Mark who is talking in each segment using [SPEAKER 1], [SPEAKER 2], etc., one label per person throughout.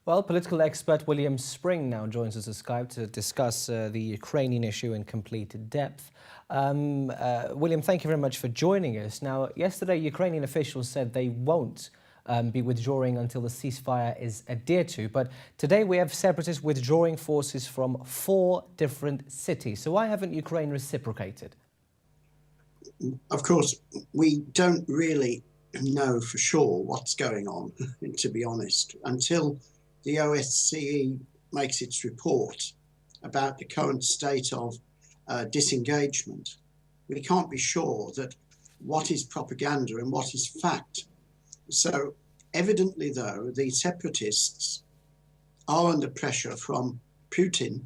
[SPEAKER 1] Well, political expert William Spring now joins us on Skype to discuss the Ukrainian issue in complete depth. William, thank you very much for joining us. Now, yesterday, Ukrainian officials said they won't be withdrawing until the ceasefire is adhered to. But today we have separatists withdrawing forces from 4 different cities. So why haven't Ukraine reciprocated?
[SPEAKER 2] Of course, we don't really know for sure what's going on, to be honest, until the OSCE makes its report about the current state of disengagement. We can't be sure that what is propaganda and what is fact. So evidently, though, the separatists are under pressure from Putin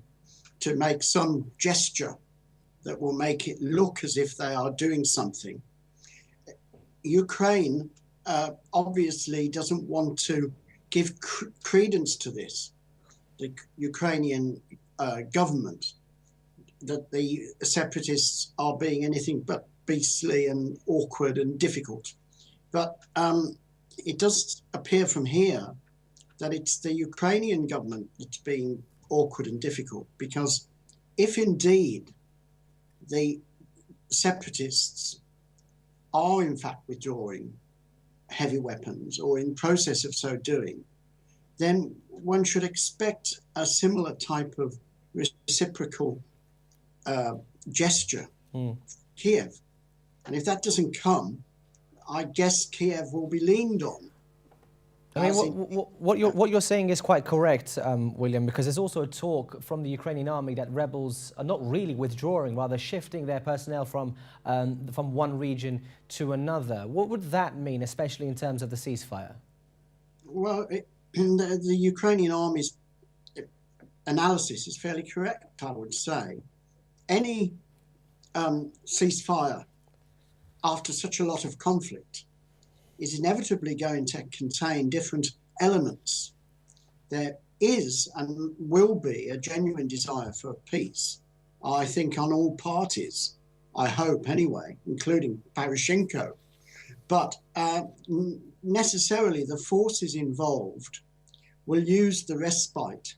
[SPEAKER 2] to make some gesture that will make it look as if they are doing something. Ukraine obviously doesn't want to give credence to this. The Ukrainian government, that the separatists are being anything but beastly and awkward and difficult. But it does appear from here that it's the Ukrainian government that's being awkward and difficult, because if indeed the separatists are in fact withdrawing heavy weapons or in process of so doing, then one should expect a similar type of reciprocal gesture, Kiev. And if that doesn't come, I guess Kiev will be leaned on.
[SPEAKER 1] I mean, what you're saying is quite correct, William, because there's also a talk from the Ukrainian army that rebels are not really withdrawing, rather shifting their personnel from one region to another. What would that mean, especially in terms of the ceasefire?
[SPEAKER 2] Well, the Ukrainian army's analysis is fairly correct, I would say. Any ceasefire after such a lot of conflict is inevitably going to contain different elements. There is and will be a genuine desire for peace, I think, on all parties, I hope anyway, including Poroshenko. But necessarily the forces involved will use the respite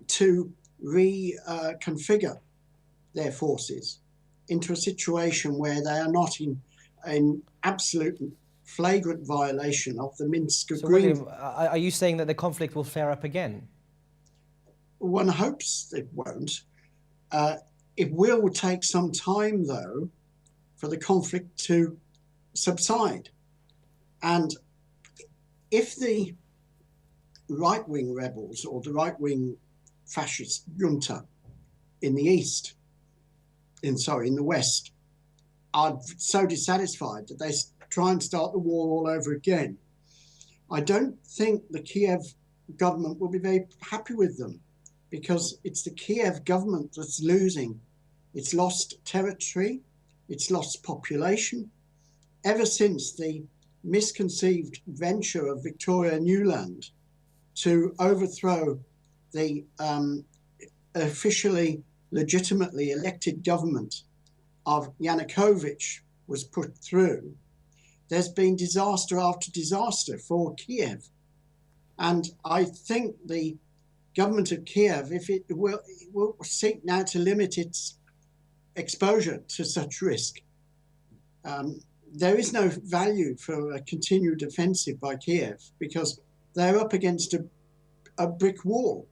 [SPEAKER 2] to reconfigure their forces into a situation where they are not in absolute flagrant violation of the Minsk agreement.
[SPEAKER 1] So, William, are you saying that the conflict will flare up again?
[SPEAKER 2] One hopes it won't. It will take some time, though, for the conflict to subside. And if the right-wing rebels or the right-wing fascist junta in the East, in the West, are so dissatisfied that they try and start the war all over again, I don't think the Kiev government will be very happy with them, because it's the Kiev government that's losing. It's lost territory, it's lost population. Ever since the misconceived venture of Victoria Nuland to overthrow the officially, legitimately elected government of Yanukovych was put through, there's been disaster after disaster for Kiev. And I think the government of Kiev, if it will seek now to limit its exposure to such risk. There is no value for a continued offensive by Kiev, because they're up against a brick wall.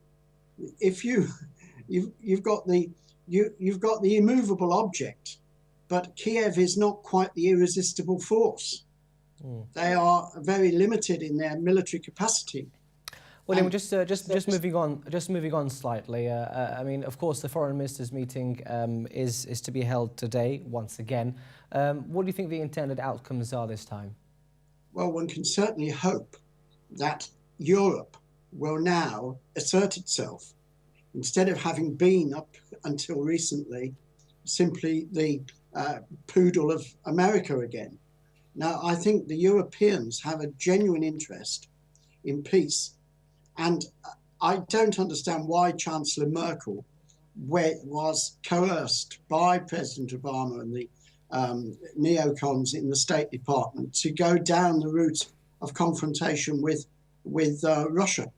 [SPEAKER 2] If you've got the immovable object, but Kiev is not quite the irresistible force. They are very limited in their military capacity.
[SPEAKER 1] William, just moving on slightly. I mean, of course, the foreign ministers' meeting is to be held today once again. What do you think the intended outcomes are this time?
[SPEAKER 2] Well, one can certainly hope that Europe will now assert itself, instead of having been up until recently simply the poodle of America again. Now, I think the Europeans have a genuine interest in peace. And I don't understand why Chancellor Merkel was coerced by President Obama and the neocons in the State Department to go down the route of confrontation with Russia.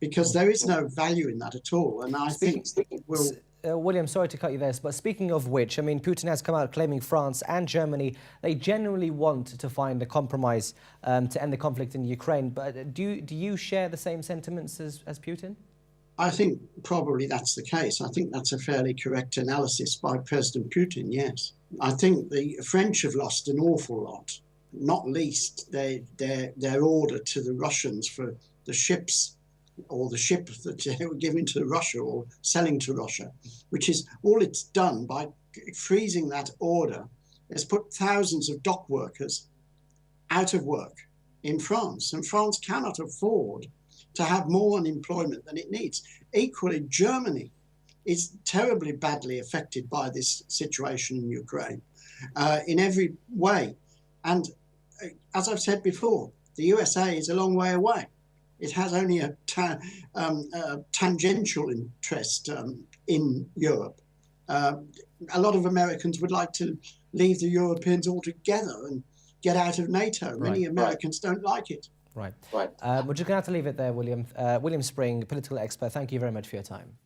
[SPEAKER 2] because there is no value in that at all. And I think it will.
[SPEAKER 1] William, sorry to cut you there, but speaking of which, I mean, Putin has come out claiming France and Germany, they generally want to find a compromise to end the conflict in Ukraine. But do you share the same sentiments as Putin?
[SPEAKER 2] I think probably that's the case. I think that's a fairly correct analysis by President Putin, yes. I think the French have lost an awful lot, not least their order to the Russians for the ships, or the ship that they were giving to Russia or selling to Russia, which is all it's done by freezing that order. It's put thousands of dock workers out of work in France, and France cannot afford to have more unemployment than it needs. Equally, Germany is terribly badly affected by this situation in Ukraine in every way. And as I've said before, the USA is a long way away. It has only a tangential interest in Europe. A lot of Americans would like to leave the Europeans altogether and get out of NATO. Many Americans don't like it.
[SPEAKER 1] Right. We're just going to have to leave it there, William. William Spring, political expert, thank you very much for your time.